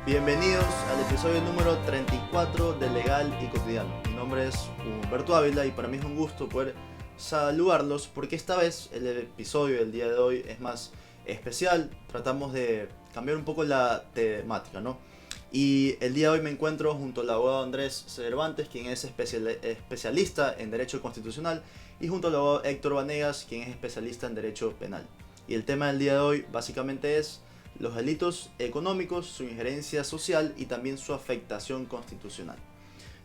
Bienvenidos al episodio número 34 de Legal y Cotidiano. Mi nombre es Humberto Ávila y para mí es un gusto poder saludarlos porque esta vez el episodio del día de hoy es más especial. Tratamos de cambiar un poco la temática, ¿no? Y el día de hoy me encuentro junto al abogado Andrés Cervantes, quien es especialista en Derecho Constitucional, y junto al abogado Héctor Vanegas, quien es especialista en Derecho Penal. Y el tema del día de hoy básicamente es los delitos económicos, su injerencia social y también su afectación constitucional.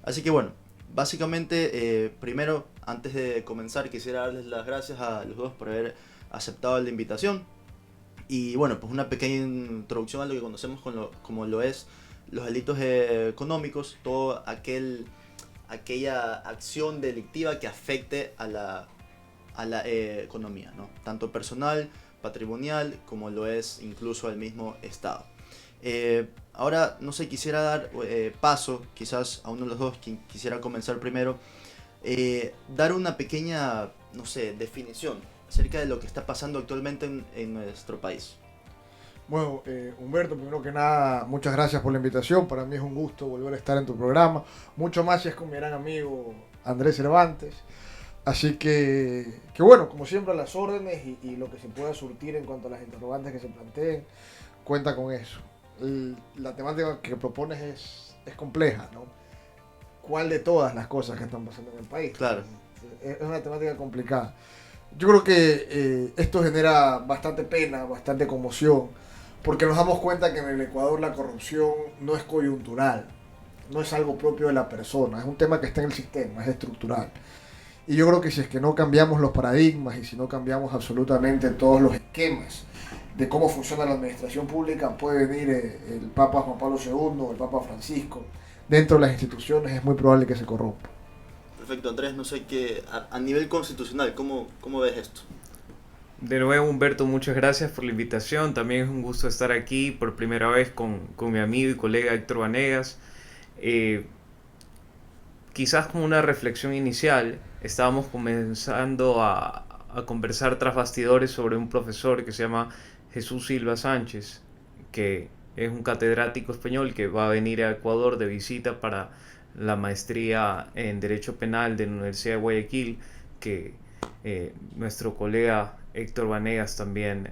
Así que bueno, básicamente primero, antes de comenzar, quisiera darles las gracias a los dos por haber aceptado la invitación. Y bueno, pues una pequeña introducción a lo que conocemos como lo es los delitos económicos, toda aquella acción delictiva que afecte a la economía, ¿no? Tanto personal, patrimonial, como lo es incluso al mismo Estado. Ahora, no sé, quisiera dar paso quizás a uno de los dos, quien quisiera comenzar primero, dar una pequeña, no sé, definición acerca de lo que está pasando actualmente en nuestro país. Bueno, Humberto, primero que nada, muchas gracias por la invitación. Para mí es un gusto volver a estar en tu programa. Mucho más si es con mi gran amigo Andrés Cervantes. Así que bueno, como siempre a las órdenes y lo que se pueda surtir en cuanto a las interrogantes que se planteen, cuenta con eso. La temática que propones es compleja, ¿no? ¿Cuál de todas las cosas que están pasando en el país? Claro. Es una temática complicada. Yo creo que esto genera bastante pena, bastante conmoción, porque nos damos cuenta que en el Ecuador la corrupción no es coyuntural, no es algo propio de la persona, es un tema que está en el sistema, es estructural. Y yo creo que si es que no cambiamos los paradigmas y si no cambiamos absolutamente todos los esquemas de cómo funciona la administración pública, puede venir el Papa Juan Pablo II o el Papa Francisco. Dentro de las instituciones es muy probable que se corrompa. Perfecto, Andrés, no sé a nivel constitucional, ¿cómo ves esto? De nuevo, Humberto, muchas gracias por la invitación. También es un gusto estar aquí por primera vez con mi amigo y colega Héctor Vanegas. Quizás como una reflexión inicial, estábamos comenzando a conversar tras bastidores sobre un profesor que se llama Jesús Silva Sánchez, que es un catedrático español que va a venir a Ecuador de visita para la maestría en Derecho Penal de la Universidad de Guayaquil, que nuestro colega Héctor Vanegas también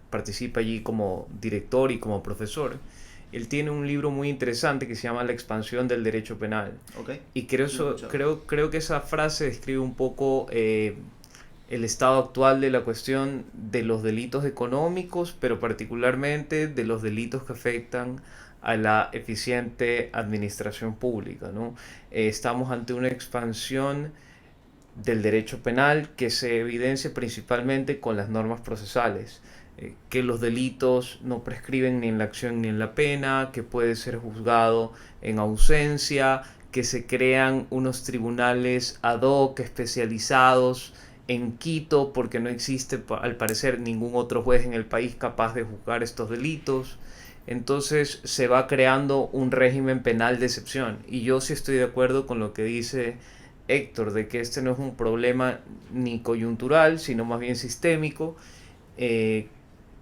participa allí como director y como profesor. Él tiene un libro muy interesante que se llama La expansión del derecho penal. Okay. Y creo que esa frase describe un poco el estado actual de la cuestión de los delitos económicos, pero particularmente de los delitos que afectan a la eficiente administración pública, ¿no? Estamos ante una expansión del derecho penal que se evidencia principalmente con las normas procesales, que los delitos no prescriben ni en la acción ni en la pena, que puede ser juzgado en ausencia, que se crean unos tribunales ad hoc especializados en Quito porque no existe al parecer ningún otro juez en el país capaz de juzgar estos delitos. Entonces se va creando un régimen penal de excepción, y yo sí estoy de acuerdo con lo que dice Héctor, de que este no es un problema ni coyuntural, sino más bien sistémico,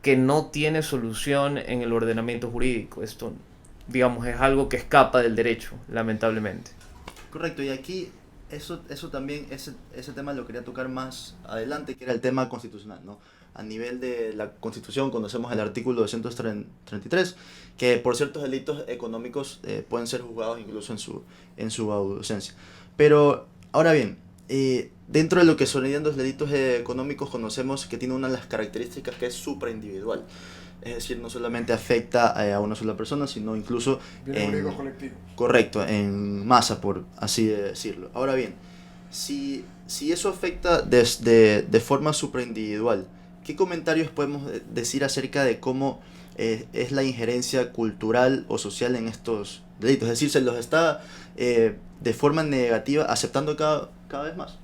que no tiene solución en el ordenamiento jurídico. Esto, digamos, es algo que escapa del derecho, lamentablemente. Correcto, y aquí eso también, ese tema lo quería tocar más adelante, que era el tema constitucional, ¿no? A nivel de la Constitución conocemos el artículo 233, que por ciertos delitos económicos pueden ser juzgados incluso en su ausencia. Pero, ahora bien, dentro de lo que son los delitos económicos conocemos que tiene una de las características que es supraindividual. Es decir, no solamente afecta a una sola persona, sino incluso en colectivo. Correcto, en masa, por así decirlo. Ahora bien, si eso afecta de forma supraindividual, ¿qué comentarios podemos decir acerca de cómo es la injerencia cultural o social en estos delitos? Es decir, ¿se los está de forma negativa aceptando cada vez más?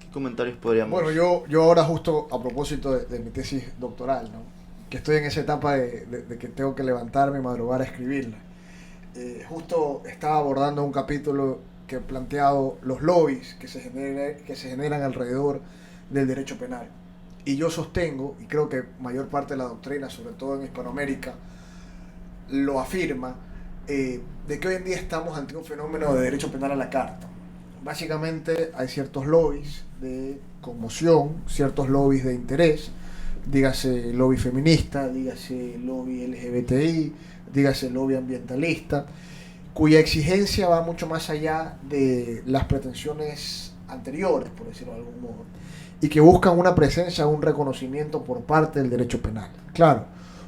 ¿Qué comentarios podríamos? Bueno, yo ahora justo a propósito de mi tesis doctoral, ¿no? Que estoy en esa etapa de que tengo que levantarme y madrugar a escribirla. Justo estaba abordando un capítulo que he planteado los lobbies que se generan alrededor del derecho penal. Y yo sostengo, y creo que mayor parte de la doctrina, sobre todo en Hispanoamérica, lo afirma, de que hoy en día estamos ante un fenómeno de derecho penal a la carta. Básicamente hay ciertos lobbies de conmoción, ciertos lobbies de interés, dígase lobby feminista, dígase lobby LGBTI, dígase lobby ambientalista, cuya exigencia va mucho más allá de las pretensiones anteriores, por decirlo de algún modo, y que buscan una presencia, un reconocimiento por parte del derecho penal. Claro,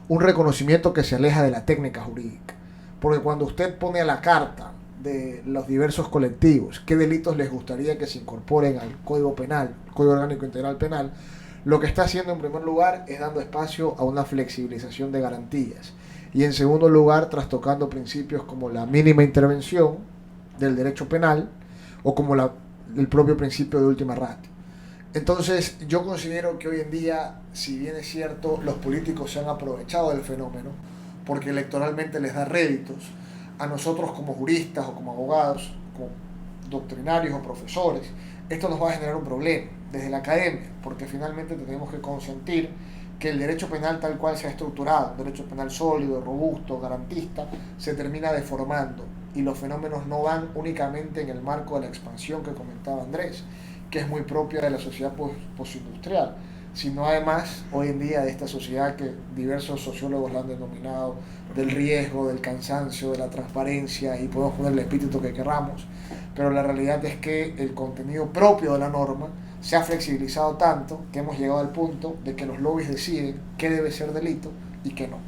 un reconocimiento que se aleja de la técnica jurídica, porque cuando usted pone a la carta de los diversos colectivos qué delitos les gustaría que se incorporen al Código Penal, Código Orgánico Integral Penal, lo que está haciendo en primer lugar es dando espacio a una flexibilización de garantías y en segundo lugar trastocando principios como la mínima intervención del derecho penal o como el propio principio de última ratio. Entonces yo considero que hoy en día, si bien es cierto, los políticos se han aprovechado del fenómeno porque electoralmente les da réditos, a nosotros como juristas o como abogados, como doctrinarios o profesores, esto nos va a generar un problema desde la academia, porque finalmente tenemos que consentir que el derecho penal tal cual se ha estructurado, un derecho penal sólido, robusto, garantista, se termina deformando y los fenómenos no van únicamente en el marco de la expansión que comentaba Andrés, que es muy propia de la sociedad postindustrial, sino además hoy en día de esta sociedad que diversos sociólogos la han denominado del riesgo, del cansancio, de la transparencia, y podemos poner el epíteto que queramos, pero la realidad es que el contenido propio de la norma se ha flexibilizado tanto que hemos llegado al punto de que los lobbies deciden qué debe ser delito y qué no.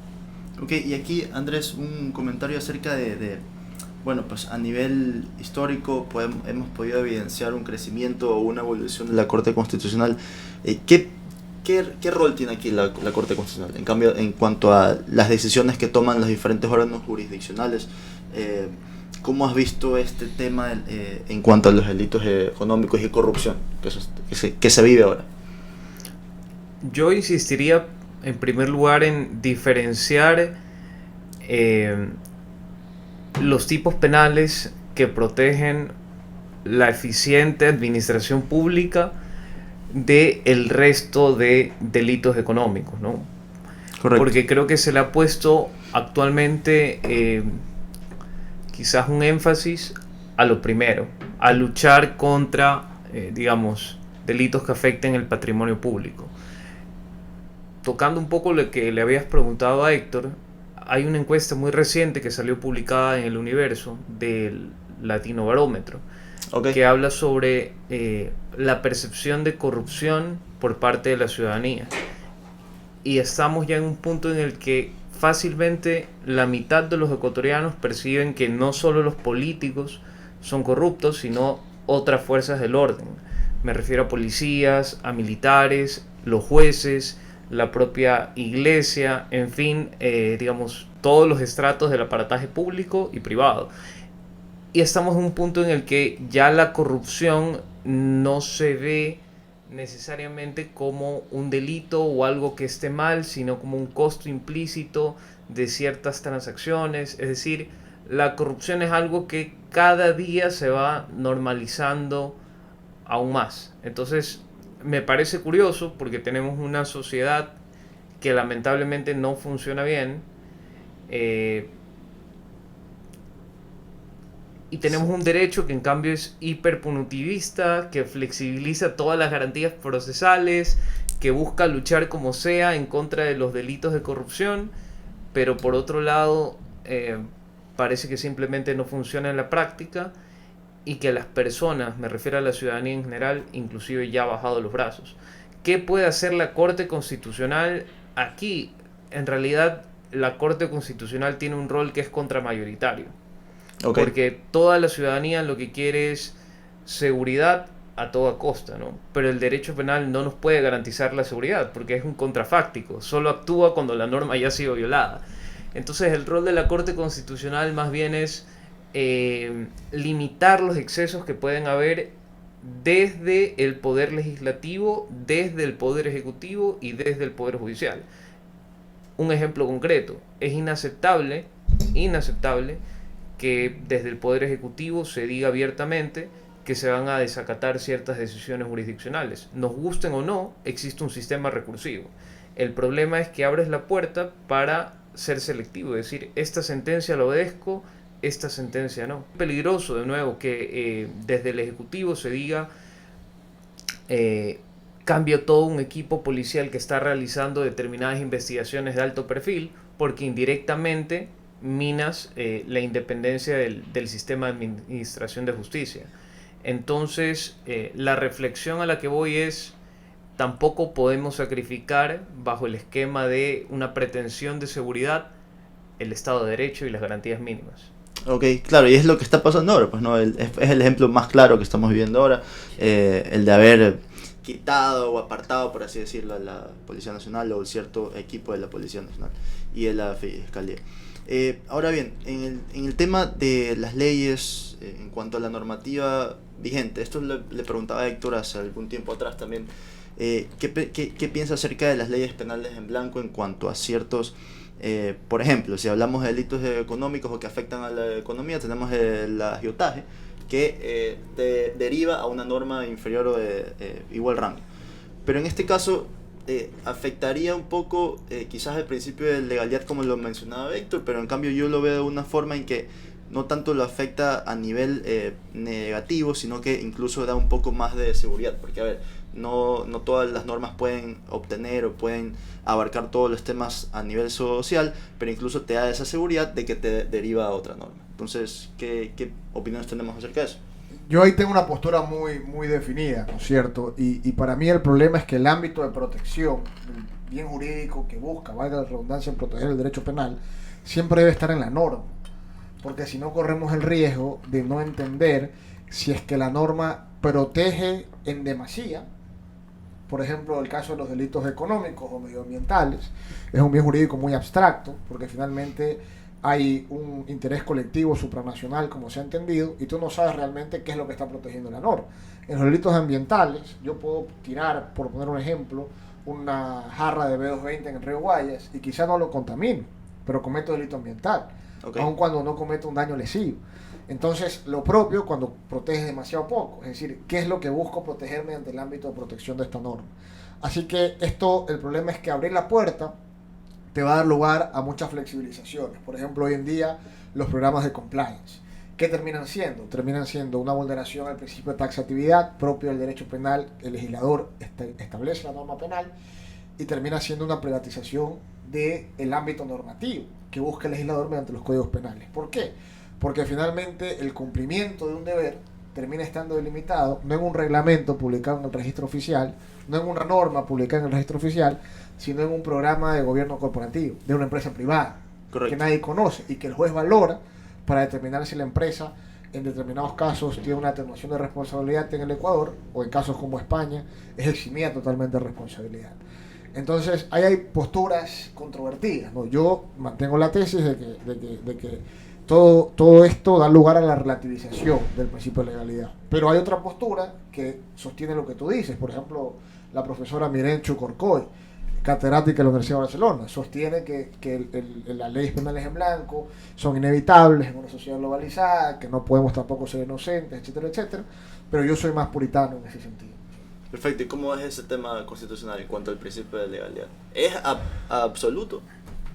Ok, y aquí Andrés, un comentario acerca bueno, pues a nivel histórico hemos podido evidenciar un crecimiento o una evolución de la Corte Constitucional. ¿Qué rol tiene aquí la Corte Constitucional? En cambio, en cuanto a las decisiones que toman los diferentes órganos jurisdiccionales, ¿cómo has visto este tema en cuanto a los delitos económicos y corrupción que se vive ahora? Yo insistiría en primer lugar en diferenciar los tipos penales que protegen la eficiente administración pública de el resto de delitos económicos, ¿no? Correcto. Porque creo que se le ha puesto actualmente quizás un énfasis a lo primero, a luchar contra, digamos, delitos que afecten el patrimonio público. Tocando un poco lo que le habías preguntado a Héctor, hay una encuesta muy reciente que salió publicada en El Universo del Latino Barómetro, Okay. que habla sobre la percepción de corrupción por parte de la ciudadanía. Y estamos ya en un punto en el que fácilmente la mitad de los ecuatorianos perciben que no solo los políticos son corruptos, sino otras fuerzas del orden. Me refiero a policías, a militares, los jueces, la propia iglesia, en fin, digamos, todos los estratos del aparataje público y privado. Y estamos en un punto en el que ya la corrupción no se ve necesariamente como un delito o algo que esté mal, sino como un costo implícito de ciertas transacciones. Es decir, la corrupción es algo que cada día se va normalizando aún más. Entonces, me parece curioso porque tenemos una sociedad que lamentablemente no funciona bien, y tenemos un derecho que en cambio es hiperpunitivista, que flexibiliza todas las garantías procesales, que busca luchar como sea en contra de los delitos de corrupción, pero por otro lado parece que simplemente no funciona en la práctica y que las personas, me refiero a la ciudadanía en general, inclusive ya ha bajado los brazos. ¿Qué puede hacer la Corte Constitucional aquí? En realidad la Corte Constitucional tiene un rol que es contramayoritario. Okay. Porque toda la ciudadanía lo que quiere es seguridad a toda costa, ¿no? Pero el derecho penal no nos puede garantizar la seguridad porque es un contrafáctico, solo actúa cuando la norma ya ha sido violada. Entonces el rol de la Corte Constitucional más bien es limitar los excesos que pueden haber desde el poder legislativo, desde el poder ejecutivo y desde el poder judicial. Un ejemplo concreto: es inaceptable que desde el Poder Ejecutivo se diga abiertamente que se van a desacatar ciertas decisiones jurisdiccionales. Nos gusten o no, existe un sistema recursivo. El problema es que abres la puerta para ser selectivo, es decir, esta sentencia la obedezco, esta sentencia no. Peligroso, de nuevo, que desde el Ejecutivo se diga cambio todo un equipo policial que está realizando determinadas investigaciones de alto perfil, porque indirectamente minas la independencia del sistema de administración de justicia. Entonces, la reflexión a la que voy es, tampoco podemos sacrificar, bajo el esquema de una pretensión de seguridad, el Estado de Derecho y las garantías mínimas. Ok, claro, y es lo que está pasando ahora, pues no, es el ejemplo más claro que estamos viviendo ahora, el de haber quitado o apartado, por así decirlo, a la Policía Nacional o cierto equipo de la Policía Nacional y de la Fiscalía. Ahora bien, en el tema de las leyes, en cuanto a la normativa vigente, esto le preguntaba a Héctor hace algún tiempo atrás también, ¿qué piensa acerca de las leyes penales en blanco en cuanto a ciertos... por ejemplo, si hablamos de delitos económicos o que afectan a la economía, tenemos el agiotaje, que deriva a una norma inferior o de igual rango. Pero en este caso afectaría un poco quizás el principio de legalidad como lo mencionaba Héctor, pero en cambio yo lo veo de una forma en que no tanto lo afecta a nivel negativo, sino que incluso da un poco más de seguridad, porque a ver, no todas las normas pueden obtener o pueden abarcar todos los temas a nivel social, pero incluso te da esa seguridad de que te deriva a otra norma. Entonces, ¿qué opiniones tenemos acerca de eso? Yo ahí tengo una postura muy definida, ¿no es cierto? Y para mí el problema es que el ámbito de protección, el bien jurídico que busca, valga la redundancia, en proteger el derecho penal, siempre debe estar en la norma. Porque si no corremos el riesgo de no entender si es que la norma protege en demasía. Por ejemplo, el caso de los delitos económicos o medioambientales es un bien jurídico muy abstracto, porque finalmente hay un interés colectivo supranacional, como se ha entendido, y tú no sabes realmente qué es lo que está protegiendo la norma. En los delitos ambientales, yo puedo tirar, por poner un ejemplo, una jarra de B220 en el río Guayas y quizá no lo contamino, pero cometo delito ambiental, okay, aun cuando no cometo un daño lesivo. Entonces, lo propio cuando proteges demasiado poco, es decir, ¿qué es lo que busco proteger mediante el ámbito de protección de esta norma? Así que el problema es que abrir la puerta te va a dar lugar a muchas flexibilizaciones. Por ejemplo, hoy en día, los programas de compliance. ¿Qué terminan siendo? Terminan siendo una vulneración al principio de taxatividad propio del derecho penal. El legislador establece la norma penal y termina siendo una privatización del ámbito normativo que busca el legislador mediante los códigos penales. ¿Por qué? Porque finalmente el cumplimiento de un deber termina estando delimitado no en un reglamento publicado en el registro oficial, no en una norma publicada en el registro oficial, sino en un programa de gobierno corporativo, de una empresa privada, correcto, que nadie conoce y que el juez valora para determinar si la empresa en determinados casos tiene una atenuación de responsabilidad en el Ecuador, o en casos como España es eximida totalmente de responsabilidad. Entonces ahí hay posturas controvertidas, ¿no? Yo mantengo la tesis de que todo esto da lugar a la relativización del principio de legalidad. Pero hay otra postura que sostiene lo que tú dices. Por ejemplo, la profesora Mirencho Corcoy, catedrática de la Universidad de Barcelona, sostiene que las leyes penales en blanco son inevitables en una sociedad globalizada, que no podemos tampoco ser inocentes, etcétera, etcétera. Pero yo soy más puritano en ese sentido. Perfecto. ¿Y cómo es ese tema constitucional en cuanto al principio de legalidad? ¿Es absoluto,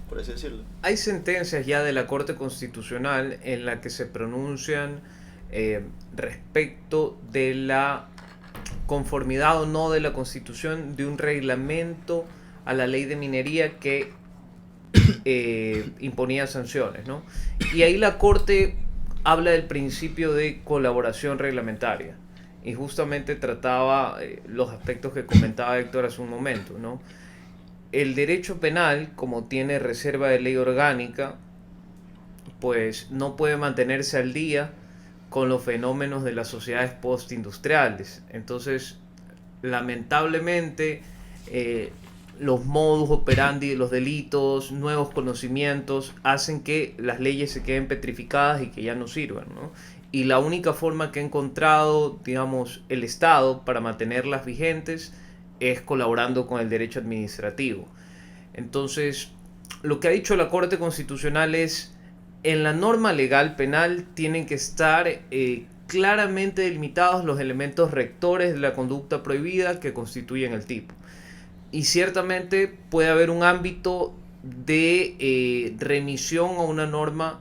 por así decirlo? Hay sentencias ya de la Corte Constitucional en la que se pronuncian respecto de la conformidad o no de la Constitución de un reglamento a la ley de minería que imponía sanciones, ¿no? Y ahí la Corte habla del principio de colaboración reglamentaria y justamente trataba los aspectos que comentaba Héctor hace un momento, ¿no? El derecho penal, como tiene reserva de ley orgánica, pues no puede mantenerse al día con los fenómenos de las sociedades postindustriales. Entonces, lamentablemente, los modus operandi de los delitos, nuevos conocimientos, hacen que las leyes se queden petrificadas y que ya no sirvan, ¿no? Y la única forma que ha encontrado, digamos, el Estado para mantenerlas vigentes es colaborando con el derecho administrativo. Entonces, lo que ha dicho la Corte Constitucional es, en la norma legal penal tienen que estar claramente delimitados los elementos rectores de la conducta prohibida que constituyen el tipo. Y ciertamente puede haber un ámbito de remisión a una norma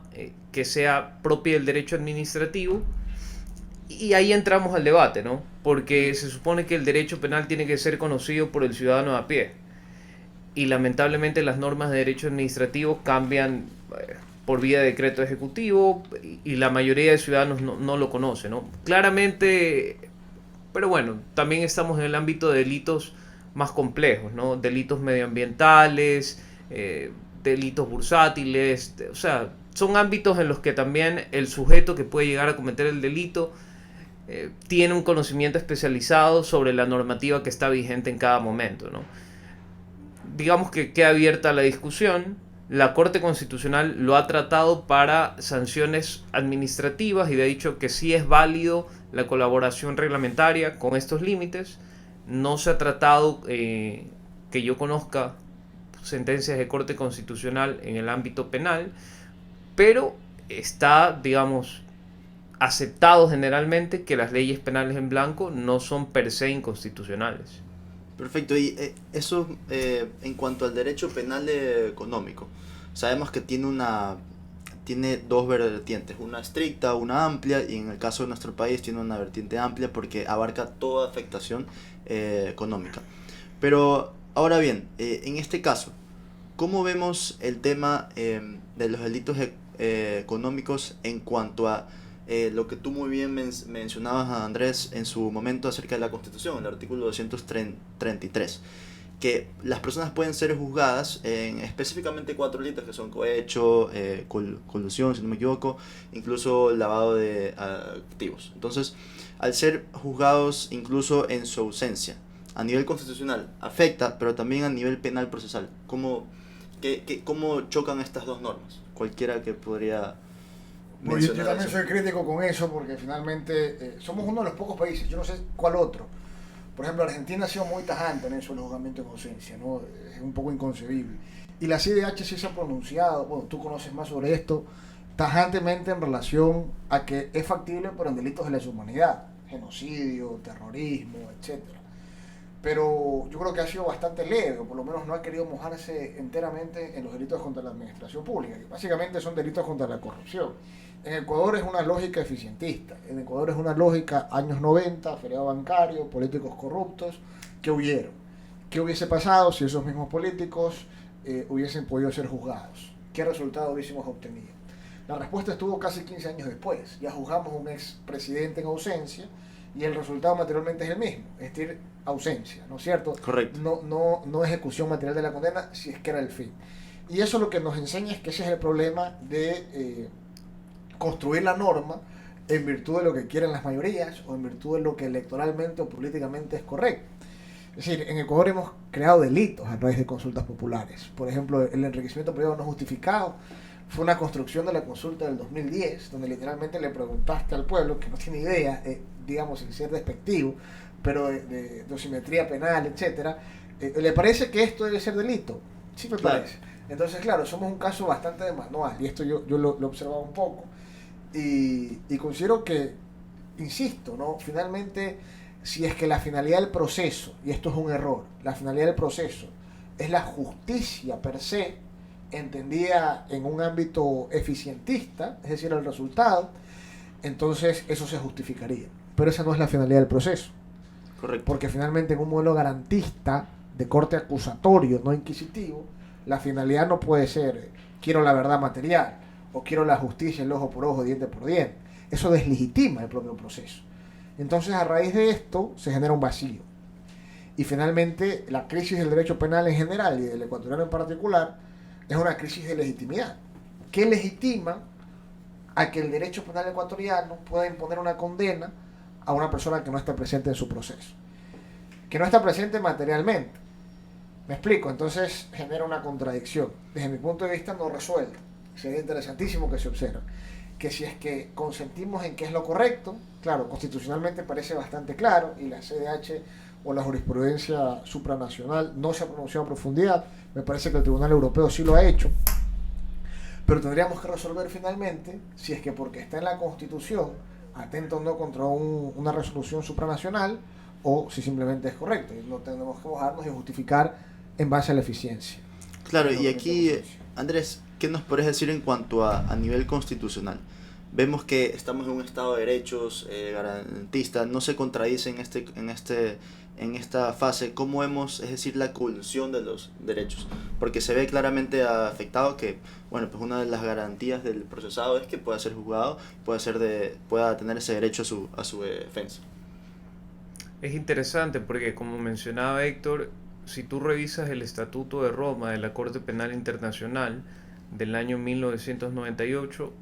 que sea propia del derecho administrativo. Y ahí entramos al debate, ¿no? Porque se supone que el derecho penal tiene que ser conocido por el ciudadano a pie. Y lamentablemente las normas de derecho administrativo cambian por vía de decreto ejecutivo y la mayoría de ciudadanos no lo conocen, ¿no? Claramente, pero bueno, también estamos en el ámbito de delitos más complejos, ¿no? Delitos medioambientales, delitos bursátiles, o sea, son ámbitos en los que también el sujeto que puede llegar a cometer el delito tiene un conocimiento especializado sobre la normativa que está vigente en cada momento, ¿no? Digamos que queda abierta la discusión. La Corte Constitucional lo ha tratado para sanciones administrativas y ha dicho que sí es válido la colaboración reglamentaria con estos límites. No se ha tratado, que yo conozca, sentencias de Corte Constitucional en el ámbito penal, pero está, digamos, aceptado generalmente que las leyes penales en blanco no son per se inconstitucionales. Perfecto, y eso en cuanto al derecho penal económico. Sabemos que tiene dos vertientes, una estricta, una amplia, y en el caso de nuestro país tiene una vertiente amplia porque abarca toda afectación económica. Pero ahora bien, en este caso, ¿cómo vemos el tema de los delitos económicos en cuanto a lo que tú muy bien mencionabas, Andrés, en su momento acerca de la Constitución, el artículo 233, que las personas pueden ser juzgadas en específicamente 4 delitos que son cohecho, colusión, si no me equivoco, incluso lavado de activos. Entonces, al ser juzgados incluso en su ausencia, a nivel constitucional afecta, pero también a nivel penal procesal. ¿Cómo chocan estas dos normas? Cualquiera que podría... Pues yo también soy crítico con eso porque finalmente somos uno de los pocos países, yo no sé cuál otro. Por ejemplo, Argentina ha sido muy tajante en eso, el juzgamiento en ausencia, ¿no? Es un poco inconcebible. Y la CIDH sí se ha pronunciado, bueno, tú conoces más sobre esto, tajantemente en relación a que es factible pero en delitos de lesa humanidad, genocidio, terrorismo, etcétera. Pero yo creo que ha sido bastante leve, o por lo menos no ha querido mojarse enteramente en los delitos contra la administración pública, que básicamente son delitos contra la corrupción. En Ecuador es una lógica eficientista, en Ecuador es una lógica años 90, feriado bancario, políticos corruptos que huyeron. ¿Qué hubiese pasado si esos mismos políticos hubiesen podido ser juzgados? ¿Qué resultado hubiésemos obtenido? La respuesta estuvo casi 15 años después. Ya juzgamos a un expresidente en ausencia y el resultado materialmente es el mismo, es decir, ausencia, ¿no es cierto? Correcto. No ejecución material de la condena, si es que era el fin. Y eso lo que nos enseña es que ese es el problema de construir la norma en virtud de lo que quieren las mayorías o en virtud de lo que electoralmente o políticamente es correcto. Es decir, en Ecuador hemos creado delitos a raíz de consultas populares. Por ejemplo, el enriquecimiento privado no justificado fue una construcción de la consulta del 2010, donde literalmente le preguntaste al pueblo, que no tiene idea, digamos, sin ser despectivo, pero de dosimetría penal, etcétera, ¿le parece que esto debe ser delito? Sí me parece. Entonces, claro, somos un caso bastante de manual, y esto yo lo he observado un poco. Y considero que, insisto, ¿no? Finalmente, si es que la finalidad del proceso, y esto es un error, la finalidad del proceso es la justicia per se, entendida en un ámbito eficientista, es decir, el resultado, entonces eso se justificaría. Pero esa no es la finalidad del proceso. Correcto. Porque finalmente en un modelo garantista, de corte acusatorio, no inquisitivo, la finalidad no puede ser quiero la verdad material o quiero la justicia, el ojo por ojo, diente por diente. Eso deslegitima el propio proceso. Entonces, a raíz de esto se genera un vacío. Y finalmente, la crisis del derecho penal en general y del ecuatoriano en particular es una crisis de legitimidad. ¿Qué legitima a que el derecho penal ecuatoriano pueda imponer una condena a una persona que no está presente en su proceso? Que no está presente materialmente. ¿Me explico? Entonces genera una contradicción. Desde mi punto de vista no resuelta. Sería interesantísimo que se observe que si es que consentimos en que es lo correcto, claro, constitucionalmente parece bastante claro y la CDH o la jurisprudencia supranacional no se ha pronunciado a profundidad, me parece que el Tribunal Europeo sí lo ha hecho, pero tendríamos que resolver finalmente si es que porque está en la Constitución atenta o no contra una resolución supranacional o si simplemente es correcto y no tenemos que mojarnos y justificar en base a la eficiencia. Claro, y aquí, Andrés, ¿qué nos podrías decir en cuanto a nivel constitucional? Vemos que estamos en un estado de derechos garantista, no se contradice en esta fase cómo vemos, es decir, la colusión de los derechos, porque se ve claramente afectado que, bueno, pues una de las garantías del procesado es que pueda ser juzgado, pueda tener ese derecho a su defensa. Es interesante porque, como mencionaba Héctor, si tú revisas el Estatuto de Roma de la Corte Penal Internacional del año 1998,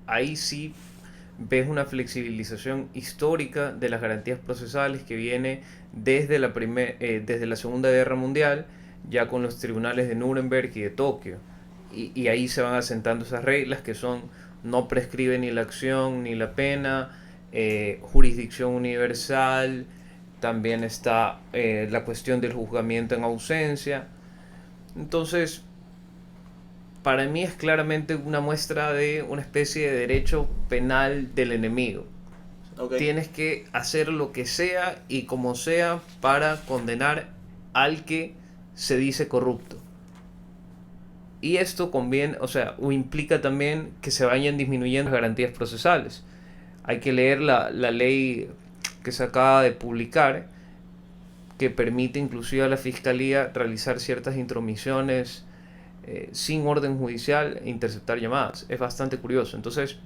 ahí sí ves una flexibilización histórica de las garantías procesales que viene desde la Segunda Guerra Mundial, ya con los tribunales de Nuremberg y de Tokio. Y ahí se van asentando esas reglas que son: no prescribe ni la acción ni la pena, jurisdicción universal, también está la cuestión del juzgamiento en ausencia. Entonces, para mí es claramente una muestra de una especie de derecho penal del enemigo. Okay. Tienes que hacer lo que sea y como sea para condenar al que se dice corrupto. Y esto conviene, o implica también que se vayan disminuyendo las garantías procesales. Hay que leer la ley que se acaba de publicar, que permite inclusive a la Fiscalía realizar ciertas intromisiones sin orden judicial e interceptar llamadas. Es bastante curioso. Entonces,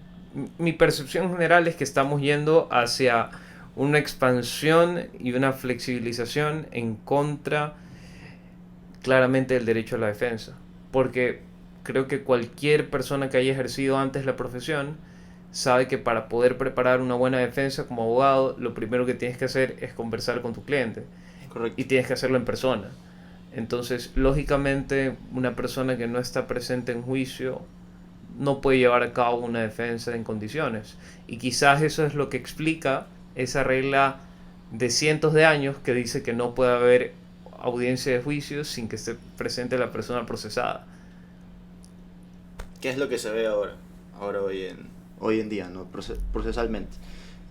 mi percepción general es que estamos yendo hacia una expansión y una flexibilización en contra claramente del derecho a la defensa. Porque creo que cualquier persona que haya ejercido antes la profesión sabe que para poder preparar una buena defensa como abogado, lo primero que tienes que hacer es conversar con tu cliente. Correcto. Y tienes que hacerlo en persona. Entonces, lógicamente, una persona que no está presente en juicio no puede llevar a cabo una defensa en condiciones. Y quizás eso es lo que explica esa regla de cientos de años que dice que no puede haber audiencia de juicio sin que esté presente la persona procesada. ¿Qué es lo que se ve ahora hoy en día, ¿no? Procesalmente?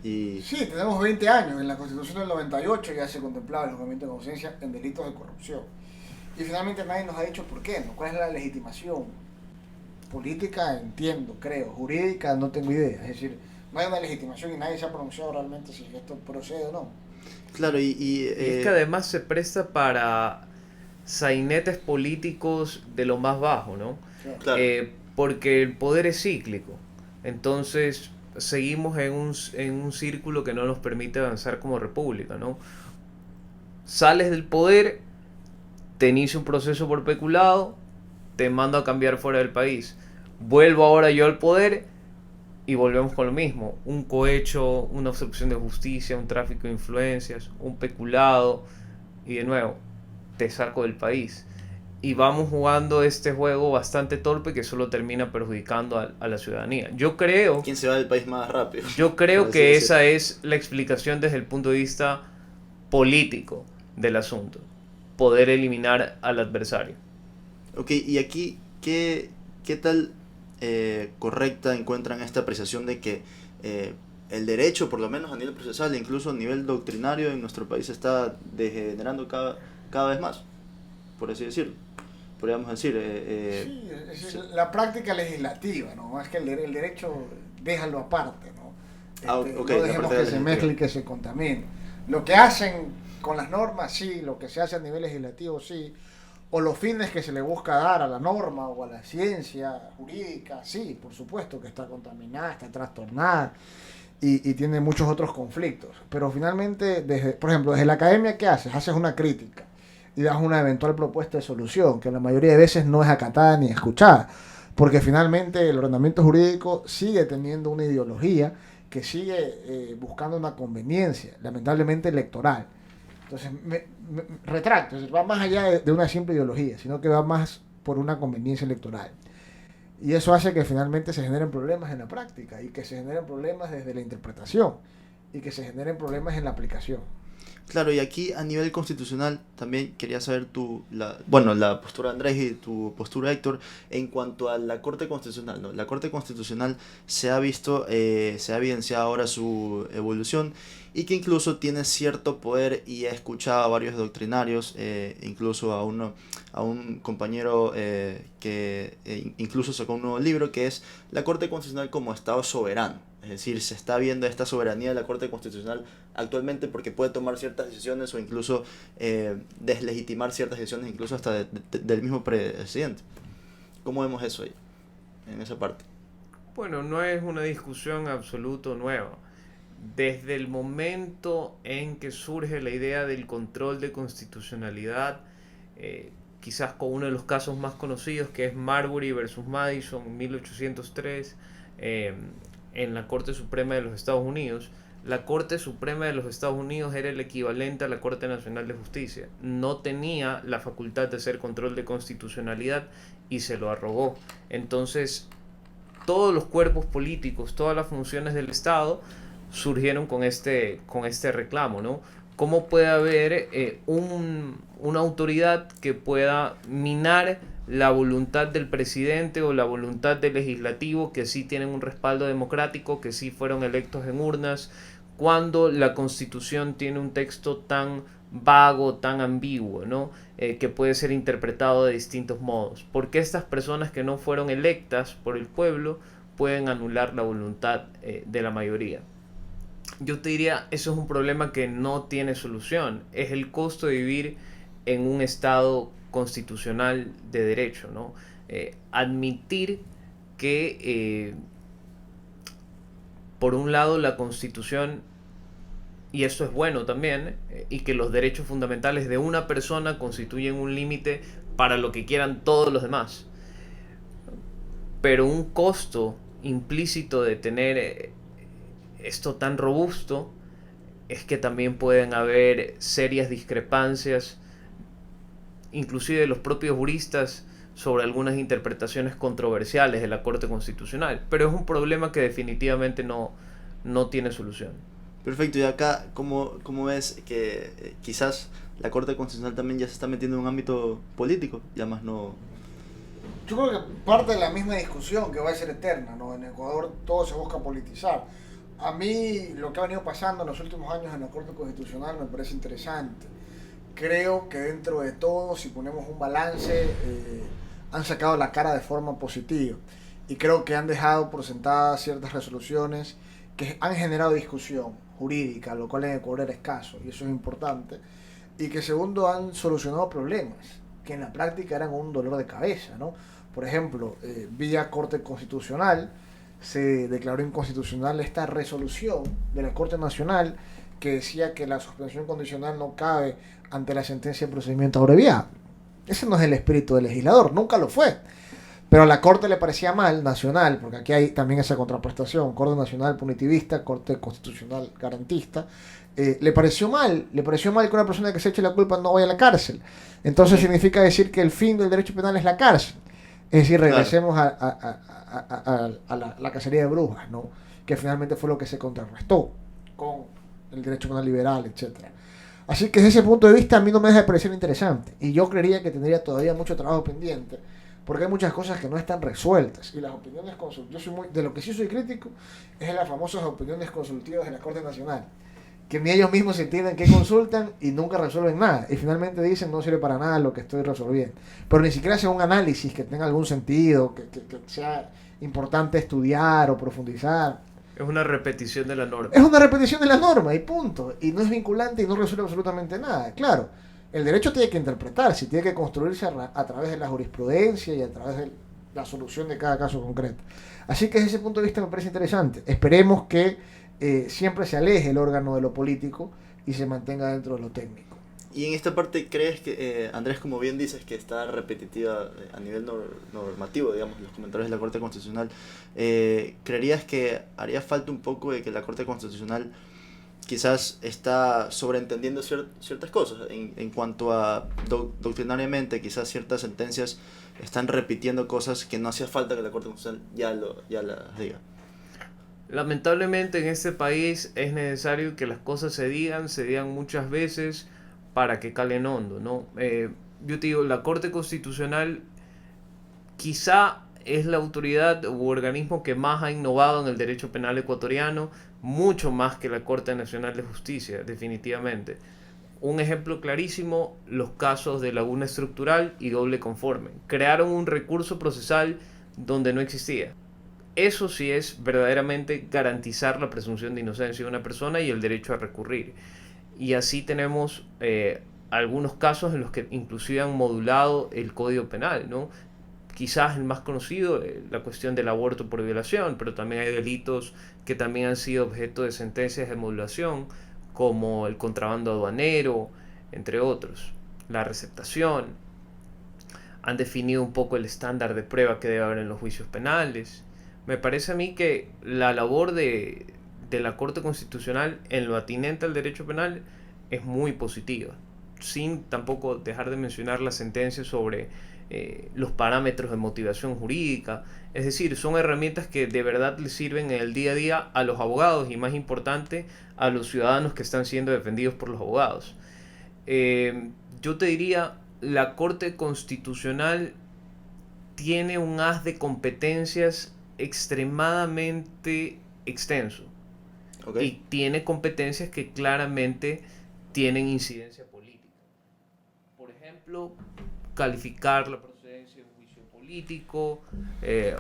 Y Sí, tenemos 20 años. En la Constitución del 98 ya se contemplaba el juzgamiento en ausencia en delitos de corrupción. Y finalmente nadie nos ha dicho por qué, ¿no? ¿Cuál es la legitimación? Política, entiendo, creo. Jurídica, no tengo idea. Es decir, no hay una legitimación y nadie se ha pronunciado realmente si esto procede o no. claro, Y es que además se presta para sainetes políticos de lo más bajo, ¿no? claro. Porque el poder es cíclico. Entonces seguimos en un círculo que no nos permite avanzar como república, ¿no? Sales del poder, te inicio un proceso por peculado, te mando a cambiar fuera del país. Vuelvo ahora yo al poder y volvemos con lo mismo. Un cohecho, una obstrucción de justicia, un tráfico de influencias, un peculado. Y de nuevo, te saco del país. Y vamos jugando este juego bastante torpe que solo termina perjudicando a la ciudadanía. ¿Quién se va del país más rápido? Yo creo que esa es la explicación desde el punto de vista político del asunto. Poder eliminar al adversario. Ok, y aquí, ¿qué tal correcta encuentran esta apreciación de que el derecho, por lo menos a nivel procesal e incluso a nivel doctrinario en nuestro país, está degenerando cada vez más, por así decirlo? Podríamos decir... Sí, es decir, la práctica legislativa, ¿no? Más que el derecho, déjalo aparte, ¿no? Okay, no dejemos que se mezcle y que se contamine. Lo que hacen con las normas, sí. Lo que se hace a nivel legislativo, sí. O los fines que se le busca dar a la norma o a la ciencia jurídica, sí, por supuesto que está contaminada, está trastornada y tiene muchos otros conflictos. Pero finalmente, por ejemplo, desde la academia, ¿qué haces? Haces una crítica y das una eventual propuesta de solución, que la mayoría de veces no es acatada ni escuchada, porque finalmente el ordenamiento jurídico sigue teniendo una ideología que sigue buscando una conveniencia, lamentablemente electoral. Entonces, me retracto, es decir, va más allá de una simple ideología, sino que va más por una conveniencia electoral. Y eso hace que finalmente se generen problemas en la práctica, y que se generen problemas desde la interpretación, y que se generen problemas en la aplicación. Claro, y aquí a nivel constitucional también quería saber la postura de Andrés y tu postura, Héctor, en cuanto a la Corte Constitucional, ¿no? La Corte Constitucional se ha visto, se ha evidenciado ahora su evolución y que incluso tiene cierto poder y he escuchado a varios doctrinarios, incluso a un compañero que incluso sacó un nuevo libro que es La Corte Constitucional como Estado Soberano. Es decir, se está viendo esta soberanía de la Corte Constitucional actualmente porque puede tomar ciertas decisiones o incluso deslegitimar ciertas decisiones, incluso hasta del mismo presidente. ¿Cómo vemos eso ahí, en esa parte? Bueno, no es una discusión absoluto nueva. Desde el momento en que surge la idea del control de constitucionalidad, quizás con uno de los casos más conocidos que es Marbury versus Madison en 1803, eh, en la Corte Suprema de los Estados Unidos. La Corte Suprema de los Estados Unidos era el equivalente a la Corte Nacional de Justicia. No tenía la facultad de hacer control de constitucionalidad y se lo arrogó. Entonces, todos los cuerpos políticos, todas las funciones del Estado surgieron con este reclamo, ¿no? ¿Cómo puede haber una autoridad que pueda minar la voluntad del presidente o la voluntad del legislativo, que sí tienen un respaldo democrático, que sí fueron electos en urnas, cuando la Constitución tiene un texto tan vago, tan ambiguo, ¿no? Que puede ser interpretado de distintos modos? ¿Por qué estas personas que no fueron electas por el pueblo pueden anular la voluntad de la mayoría? Yo te diría, eso es un problema que no tiene solución. Es el costo de vivir en un estado constitucional de derecho, ¿no? Admitir que, por un lado, la Constitución, y eso es bueno también, y que los derechos fundamentales de una persona constituyen un límite para lo que quieran todos los demás. Pero un costo implícito de tener esto tan robusto es que también pueden haber serias discrepancias, inclusive de los propios juristas, sobre algunas interpretaciones controversiales de la Corte Constitucional. Pero es un problema que definitivamente no tiene solución. Perfecto, y acá, ¿cómo ves que quizás la Corte Constitucional también ya se está metiendo en un ámbito político? Ya más no... Yo creo que parte de la misma discusión que va a ser eterna, ¿no? En Ecuador todo se busca politizar. A mí lo que ha venido pasando en los últimos años en la Corte Constitucional me parece interesante. Creo que dentro de todo, si ponemos un balance, han sacado la cara de forma positiva. Y creo que han dejado por sentadas ciertas resoluciones que han generado discusión jurídica, lo cual en Ecuador era escaso, y eso es importante. Y que segundo, han solucionado problemas que en la práctica eran un dolor de cabeza, ¿no? Por ejemplo, vía Corte Constitucional, se declaró inconstitucional esta resolución de la Corte Nacional que decía que la suspensión condicional no cabe ante la sentencia de procedimiento abreviado. Ese no es el espíritu del legislador, nunca lo fue. Pero a la Corte le parecía mal, nacional, porque aquí hay también esa contraprestación, Corte Nacional punitivista, Corte Constitucional garantista, le pareció mal que una persona que se eche la culpa no vaya a la cárcel. Entonces significa decir que el fin del derecho penal es la cárcel. Es decir, regresemos a la cacería de brujas, ¿no? Que finalmente fue lo que se contrarrestó con el derecho penal liberal, etcétera. Así que desde ese punto de vista a mí no me deja de parecer interesante, y yo creería que tendría todavía mucho trabajo pendiente, porque hay muchas cosas que no están resueltas, y las opiniones consultivas, de lo que sí soy crítico es de las famosas opiniones consultivas de la Corte Nacional, que ni ellos mismos entienden qué consultan y nunca resuelven nada, y finalmente dicen no sirve para nada lo que estoy resolviendo, pero ni siquiera hacen un análisis que tenga algún sentido, que sea importante estudiar o profundizar. Es una repetición de la norma. Es una repetición de la norma y punto, y no es vinculante y no resuelve absolutamente nada. Claro, el derecho tiene que interpretarse, tiene que construirse a través de la jurisprudencia y a través de la solución de cada caso concreto. Así que desde ese punto de vista me parece interesante. Esperemos que siempre se aleje el órgano de lo político y se mantenga dentro de lo técnico. Y en esta parte, ¿crees que, Andrés, como bien dices, que está repetitiva a nivel normativo, digamos, los comentarios de la Corte Constitucional, creerías que haría falta un poco de que la Corte Constitucional quizás está sobreentendiendo ciertas cosas en cuanto a doctrinariamente, quizás ciertas sentencias están repitiendo cosas que no hacía falta que la Corte Constitucional ya las diga? Lamentablemente en este país es necesario que las cosas se digan muchas veces para que calen hondo, ¿no? Yo te digo, la Corte Constitucional quizá es la autoridad u organismo que más ha innovado en el derecho penal ecuatoriano, mucho más que la Corte Nacional de Justicia, definitivamente. Un ejemplo clarísimo, los casos de laguna estructural y doble conforme. Crearon un recurso procesal donde no existía. Eso sí es verdaderamente garantizar la presunción de inocencia de una persona y el derecho a recurrir. Y así tenemos algunos casos en los que inclusive han modulado el Código Penal, ¿no? Quizás el más conocido, la cuestión del aborto por violación, pero también hay delitos que también han sido objeto de sentencias de modulación, como el contrabando aduanero, entre otros. La receptación. Han definido un poco el estándar de prueba que debe haber en los juicios penales. Me parece a mí que la labor de la Corte Constitucional en lo atinente al derecho penal es muy positiva, sin tampoco dejar de mencionar las sentencias sobre los parámetros de motivación jurídica. Es decir, son herramientas que de verdad le sirven en el día a día a los abogados y, más importante, a los ciudadanos que están siendo defendidos por los abogados. Yo te diría, la Corte Constitucional tiene un haz de competencias extremadamente extenso. Okay. Y tiene competencias que claramente tienen incidencia política. Por ejemplo, calificar la procedencia de un juicio político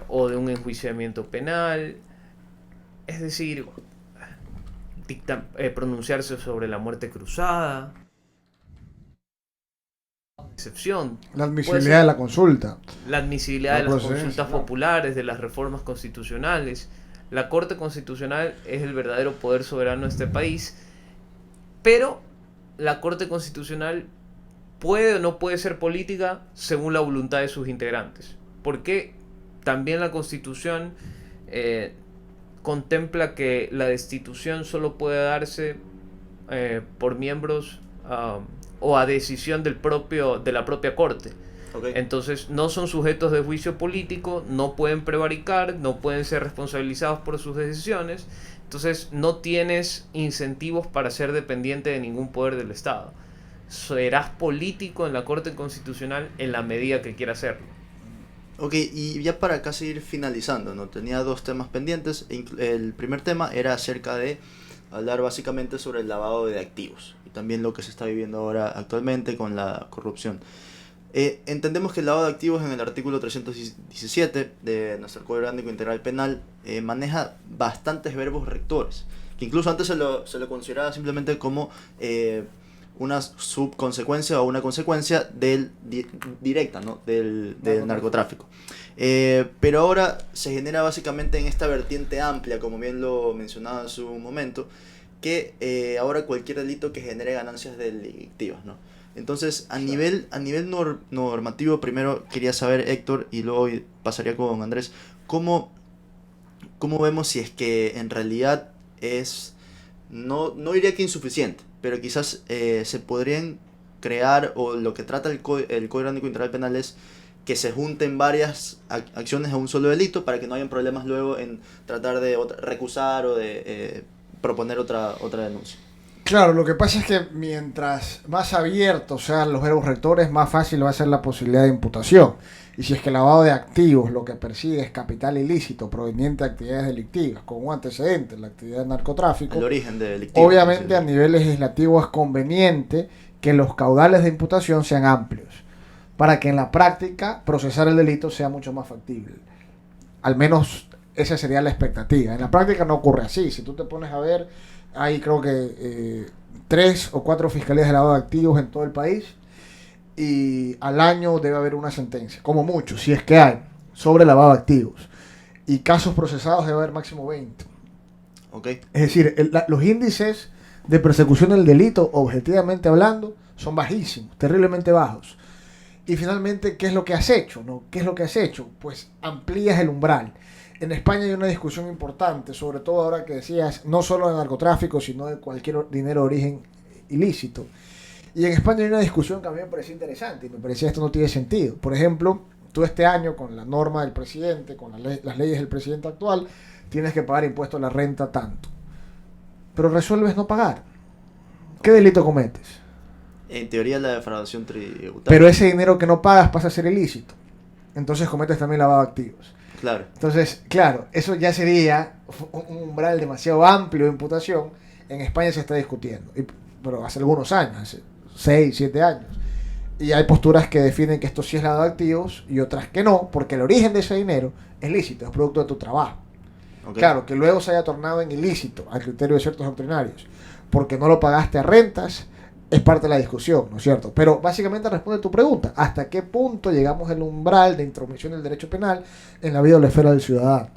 o de un enjuiciamiento penal. Es decir, pronunciarse sobre la muerte cruzada. Excepción. La admisibilidad de la consulta. La admisibilidad de las consultas populares, de las reformas constitucionales. La Corte Constitucional es el verdadero poder soberano de este país, pero la Corte Constitucional puede o no puede ser política según la voluntad de sus integrantes, porque también la Constitución contempla que la destitución solo puede darse por miembros o a decisión de la propia Corte. Okay. Entonces no son sujetos de juicio político, no pueden prevaricar, no pueden ser responsabilizados por sus decisiones. Entonces no tienes incentivos para ser dependiente de ningún poder del Estado. Serás político en la Corte Constitucional en la medida que quieras hacerlo. Ok, y ya para casi ir finalizando, ¿no? Tenía dos temas pendientes. El primer tema era acerca de hablar básicamente sobre el lavado de activos y también lo que se está viviendo ahora actualmente con la corrupción. Entendemos que el lavado de activos en el artículo 317 de nuestro Código Orgánico Integral Penal maneja bastantes verbos rectores, que incluso antes se lo consideraba simplemente como una subconsecuencia o una consecuencia directa, ¿no? del narcotráfico. Pero ahora se genera básicamente en esta vertiente amplia, como bien lo mencionaba hace un momento, que ahora cualquier delito que genere ganancias delictivas, ¿no? Entonces, a nivel normativo, primero quería saber, Héctor, y luego pasaría con Andrés, ¿cómo vemos si es que en realidad es, no diría que insuficiente, pero quizás se podrían crear, o lo que trata el Código Orgánico Integral Penal es que se junten varias acciones a un solo delito para que no hayan problemas luego en tratar de recusar o de proponer otra denuncia? Claro, lo que pasa es que mientras más abiertos sean los verbos rectores, más fácil va a ser la posibilidad de imputación. Y si es que el lavado de activos lo que persigue es capital ilícito proveniente de actividades delictivas, con un antecedente, la actividad de narcotráfico, el origen de delictivo, obviamente a nivel legislativo es conveniente que los caudales de imputación sean amplios, para que en la práctica procesar el delito sea mucho más factible. Al menos esa sería la expectativa. En la práctica no ocurre así. Si tú te pones a ver, hay creo que 3 o 4 fiscalías de lavado de activos en todo el país y al año debe haber una sentencia, como mucho, si es que hay, sobre lavado de activos. Y casos procesados debe haber máximo 20. Okay. Es decir, los índices de persecución del delito, objetivamente hablando, son bajísimos, terriblemente bajos. Y finalmente, ¿qué es lo que has hecho? ¿No? ¿Qué es lo que has hecho? Pues amplías el umbral. En España hay una discusión importante, sobre todo ahora que decías, no solo de narcotráfico, sino de cualquier dinero de origen ilícito. Y en España hay una discusión que a mí me pareció interesante y me parecía esto no tiene sentido. Por ejemplo, tú este año con la norma del presidente, con las leyes del presidente actual, tienes que pagar impuesto a la renta tanto. Pero resuelves no pagar. ¿Qué delito cometes? En teoría la defraudación tributaria. Pero ese dinero que no pagas pasa a ser ilícito. Entonces cometes también lavado de activos. Claro. Entonces, claro, eso ya sería un umbral demasiado amplio de imputación. En España se está discutiendo, pero hace algunos años, hace 6, 7 años. Y hay posturas que definen que esto sí es lavado de activos y otras que no, porque el origen de ese dinero es lícito, es producto de tu trabajo. Okay. Claro, que luego se haya tornado en ilícito al criterio de ciertos doctrinarios, porque no lo pagaste a rentas, es parte de la discusión, ¿no es cierto? Pero básicamente responde tu pregunta, ¿hasta qué punto llegamos al umbral de intromisión del derecho penal en la vida o la esfera del ciudadano?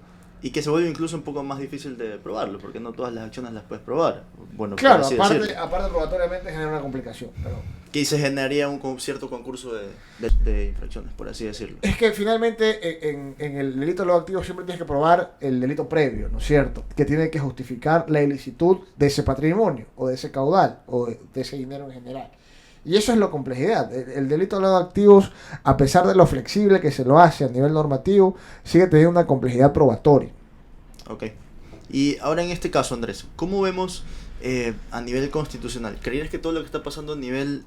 Y que se vuelve incluso un poco más difícil de probarlo, porque no todas las acciones las puedes probar. Bueno, claro, aparte probatoriamente genera una complicación. Pero que se generaría un cierto concurso de infracciones, por así decirlo. Es que finalmente en el delito de lavado de activos siempre tienes que probar el delito previo, ¿no es cierto? Que tiene que justificar la ilicitud de ese patrimonio, o de ese caudal, o de ese dinero en general. Y eso es la complejidad. El delito de lavado de activos, a pesar de lo flexible que se lo hace a nivel normativo, sigue teniendo una complejidad probatoria. Ok. Y ahora en este caso, Andrés, ¿cómo vemos a nivel constitucional? ¿Creerías que todo lo que está pasando a nivel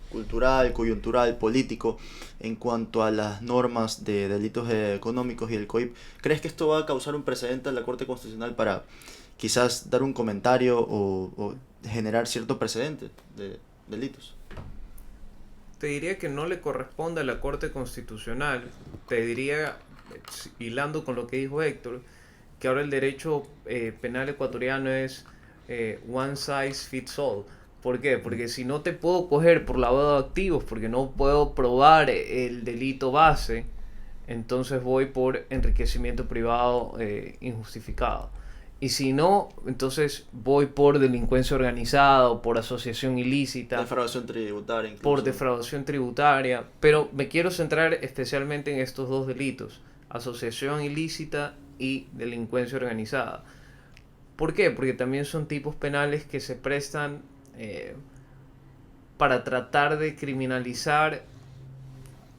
cultural, coyuntural, político, en cuanto a las normas de delitos económicos y el COIP, crees que esto va a causar un precedente a la Corte Constitucional para quizás dar un comentario o generar cierto precedente de delitos? Te diría que no le corresponde a la Corte Constitucional. Te diría, hilando con lo que dijo Héctor, que ahora el derecho penal ecuatoriano es one size fits all. ¿Por qué? Porque si no te puedo coger por lavado de activos, porque no puedo probar el delito base, entonces voy por enriquecimiento privado injustificado. Y si no, entonces voy por delincuencia organizada o por asociación ilícita. Defraudación tributaria incluso. Por defraudación tributaria. Pero me quiero centrar especialmente en estos dos delitos. Asociación ilícita y delincuencia organizada. ¿Por qué? Porque también son tipos penales que se prestan para tratar de criminalizar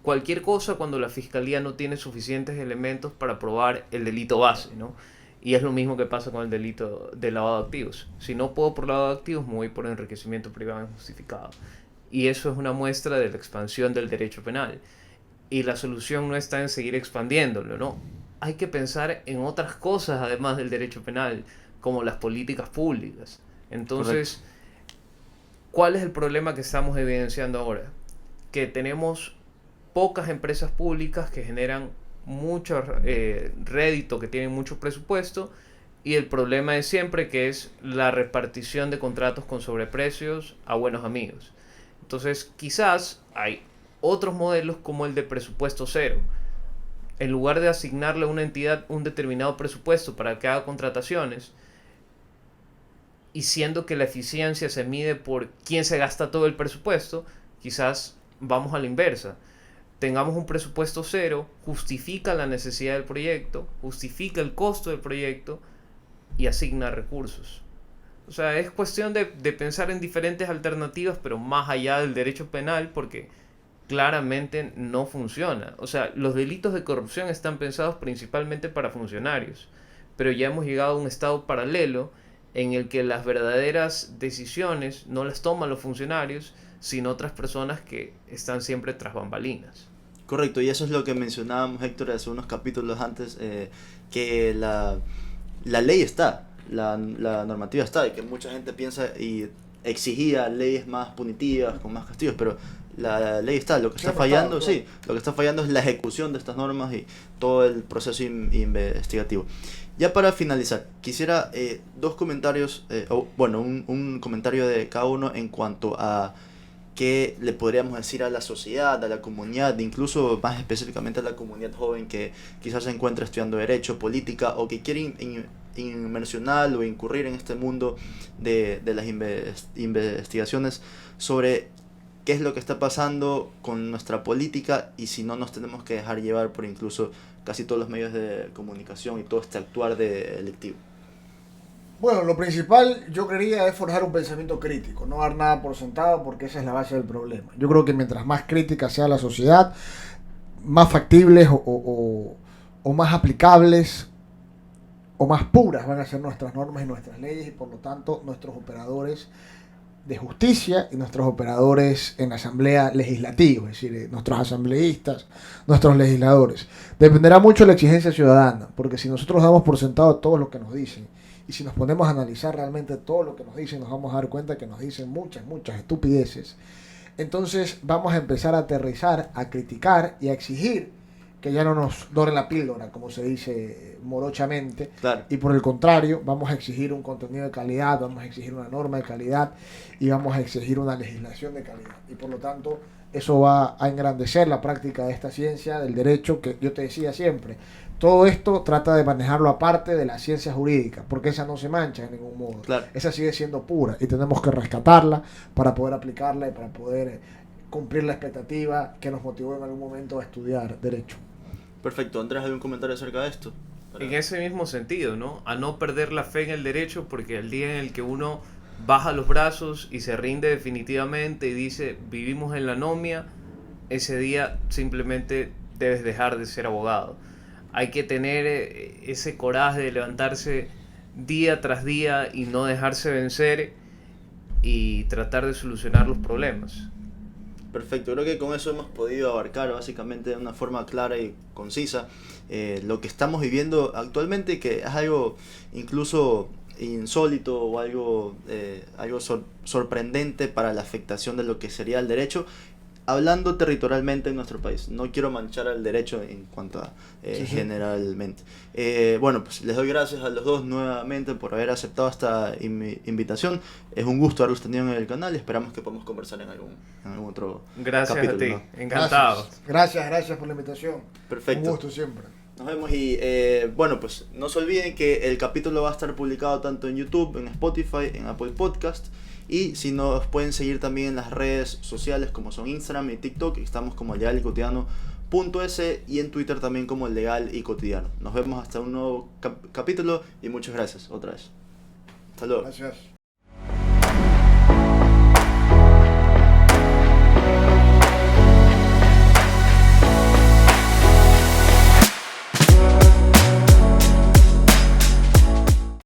cualquier cosa cuando la fiscalía no tiene suficientes elementos para probar el delito base, ¿no? Y es lo mismo que pasa con el delito de lavado de activos. Si no puedo por lavado de activos, me voy por enriquecimiento privado injustificado. Y eso es una muestra de la expansión del derecho penal. Y la solución no está en seguir expandiéndolo, ¿no? Hay que pensar en otras cosas además del derecho penal, como las políticas públicas. Entonces, ¿cuál es el problema que estamos evidenciando ahora? Que tenemos pocas empresas públicas que generan mucho rédito, que tienen mucho presupuesto, y el problema es siempre que es la repartición de contratos con sobreprecios a buenos amigos. Entonces quizás hay otros modelos como el de presupuesto cero. En lugar de asignarle a una entidad un determinado presupuesto para que haga contrataciones, y siendo que la eficiencia se mide por quién se gasta todo el presupuesto, quizás vamos a la inversa. Tengamos un presupuesto cero, justifica la necesidad del proyecto, justifica el costo del proyecto y asigna recursos. O sea, es cuestión de pensar en diferentes alternativas, pero más allá del derecho penal, porque claramente no funciona. O sea, los delitos de corrupción están pensados principalmente para funcionarios, pero ya hemos llegado a un estado paralelo en el que las verdaderas decisiones no las toman los funcionarios, sino otras personas que están siempre tras bambalinas. Correcto, y eso es lo que mencionábamos, Héctor, hace unos capítulos antes, que la ley está, la normativa está, y que mucha gente piensa y exigía leyes más punitivas, con más castigos, pero la ley está. Lo que está fallando, sí, lo que está fallando es la ejecución de estas normas y todo el proceso investigativo. Ya para finalizar, quisiera dos comentarios, un comentario de cada uno en cuanto a qué le podríamos decir a la sociedad, a la comunidad, incluso más específicamente a la comunidad joven que quizás se encuentra estudiando Derecho, Política, o que quiere inmersionar o incurrir en este mundo de las investigaciones sobre qué es lo que está pasando con nuestra política y si no nos tenemos que dejar llevar por incluso casi todos los medios de comunicación y todo este actuar electivo. Bueno, lo principal yo creería es forjar un pensamiento crítico, no dar nada por sentado, porque esa es la base del problema. Yo creo que mientras más crítica sea la sociedad, más factibles o más aplicables o más puras van a ser nuestras normas y nuestras leyes, y por lo tanto nuestros operadores de justicia y nuestros operadores en la asamblea legislativa, es decir, nuestros asambleístas, nuestros legisladores. Dependerá mucho de la exigencia ciudadana, porque si nosotros damos por sentado todo lo que nos dicen, y si nos ponemos a analizar realmente todo lo que nos dicen, nos vamos a dar cuenta que nos dicen muchas estupideces. Entonces vamos a empezar a aterrizar, a criticar y a exigir que ya no nos doren la píldora, como se dice morochamente, Claro. y por el contrario, vamos a exigir un contenido de calidad, vamos a exigir una norma de calidad y vamos a exigir una legislación de calidad. Y por lo tanto, eso va a engrandecer la práctica de esta ciencia del derecho, que yo te decía siempre, todo esto trata de manejarlo aparte de la ciencia jurídica, porque esa no se mancha de ningún modo. Claro. Esa sigue siendo pura y tenemos que rescatarla para poder aplicarla y para poder cumplir la expectativa que nos motivó en algún momento a estudiar derecho. Perfecto. Andrés, ¿algún comentario acerca de esto? En ese mismo sentido, ¿no? A no perder la fe en el derecho, porque el día en el que uno baja los brazos y se rinde definitivamente y dice vivimos en la anomia, ese día simplemente debes dejar de ser abogado. Hay que tener ese coraje de levantarse día tras día y no dejarse vencer y tratar de solucionar los problemas. Perfecto, creo que con eso hemos podido abarcar básicamente de una forma clara y concisa lo que estamos viviendo actualmente, que es algo incluso insólito o algo sorprendente para la afectación de lo que sería el derecho, hablando territorialmente en nuestro país. No quiero manchar al derecho en cuanto a generalmente. Bueno, pues les doy gracias a los dos nuevamente por haber aceptado esta invitación. Es un gusto haberlos tenido en el canal y esperamos que podamos conversar en algún otro Gracias capítulo, a ti, ¿no? encantado. Gracias por la invitación. Perfecto. Un gusto siempre. Nos vemos y bueno, pues no se olviden que el capítulo va a estar publicado tanto en YouTube, en Spotify, en Apple Podcast. Y si nos pueden seguir también en las redes sociales como son Instagram y TikTok, estamos como legalycotidiano.es y en Twitter también como Legal y Cotidiano. Nos vemos hasta un nuevo capítulo y muchas gracias otra vez. Hasta luego. Gracias.